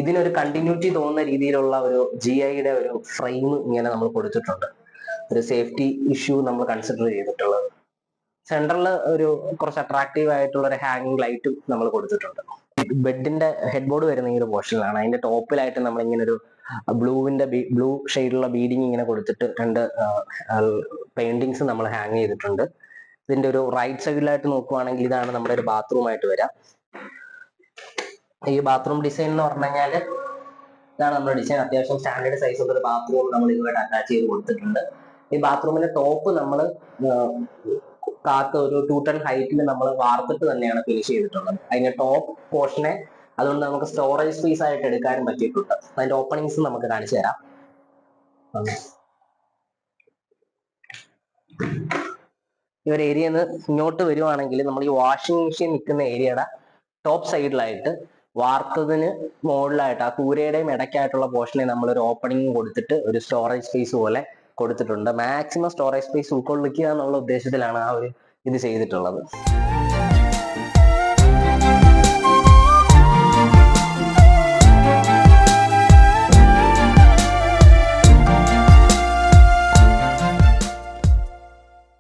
ഇതിനൊരു കണ്ടിന്യൂറ്റി തോന്നുന്ന രീതിയിലുള്ള ഒരു GIയുടെ ഒരു ഫ്രെയിം ഇങ്ങനെ നമ്മൾ കൊടുത്തിട്ടുണ്ട്. ഒരു സേഫ്റ്റി ഇഷ്യൂ നമ്മൾ കൺസിഡർ ചെയ്തിട്ടുള്ളത്. സെൻട്രലിൽ ഒരു കുറച്ച് അട്രാക്റ്റീവ് ആയിട്ടുള്ള ഒരു ഹാങ്ങിങ് ലൈറ്റും നമ്മൾ കൊടുത്തിട്ടുണ്ട്. ബെഡിന്റെ ഹെഡ് ബോർഡ് വരുന്ന ഈ ഒരു പോർഷനിലാണ്. അതിന്റെ ടോപ്പിലായിട്ട് നമ്മൾ ഇങ്ങനെ ഒരു ബ്ലൂ ഷെയ്ഡുള്ള ബീഡിങ് ഇങ്ങനെ കൊടുത്തിട്ട് 2 പെയിന്റിങ്സ് നമ്മൾ ഹാങ് ചെയ്തിട്ടുണ്ട്. ഇതിന്റെ ഒരു റൈറ്റ് സൈഡിലായിട്ട് നോക്കുവാണെങ്കിൽ ഇതാണ് നമ്മുടെ ഒരു ബാത്റൂം ആയിട്ട് വരാം. ഈ ബാത്റൂം ഡിസൈൻ എന്ന് പറഞ്ഞു കഴിഞ്ഞാൽ ഇതാണ് നമ്മുടെ ഡിസൈൻ. അത്യാവശ്യം സ്റ്റാൻഡേർഡ് സൈസ് ഉള്ള ഒരു ബാത്റൂം നമ്മൾ ഇതുമായിട്ട് അറ്റാച്ച് ചെയ്ത് കൊടുത്തിട്ടുണ്ട്. ഈ ബാത്റൂമിന്റെ ടോപ്പ് നമ്മൾ കാത്ത് ഒരു 2 ton ഹൈറ്റിൽ നമ്മൾ വാർത്തിട്ട് തന്നെയാണ് ഫിനിഷ് ചെയ്തിട്ടുള്ളത്. അതിന്റെ ടോപ്പ് പോർഷനെ അതുകൊണ്ട് നമുക്ക് സ്റ്റോറേജ് സ്പേസ് ആയിട്ട് എടുക്കാനും പറ്റിയിട്ടുണ്ട്. അതിന്റെ ഓപ്പണിങ്സ് നമുക്ക് കാണിച്ചു തരാം. ഈ ഒരു ഏരിയയിൽ നിന്ന് ഇങ്ങോട്ട് വരുവാണെങ്കിൽ നമ്മൾ ഈ വാഷിംഗ് മെഷീൻ നിൽക്കുന്ന ഏരിയയുടെ ടോപ്പ് സൈഡിലായിട്ട് വാർത്തതിന് മുകളിലായിട്ട് ആ കൂരയുടെയും ഇടയ്ക്കായിട്ടുള്ള പോർഷനെ നമ്മളൊരു ഓപ്പണിംഗ് കൊടുത്തിട്ട് ഒരു സ്റ്റോറേജ് സ്പേസ് പോലെ കൊടുത്തിട്ടുണ്ട്. മാക്സിമം സ്റ്റോറേജ് സ്പേസ് ഉൾക്കൊള്ളിക്കുക എന്നുള്ള ഉദ്ദേശത്തിലാണ് ആ ഒരു ഇത് ചെയ്തിട്ടുള്ളത്.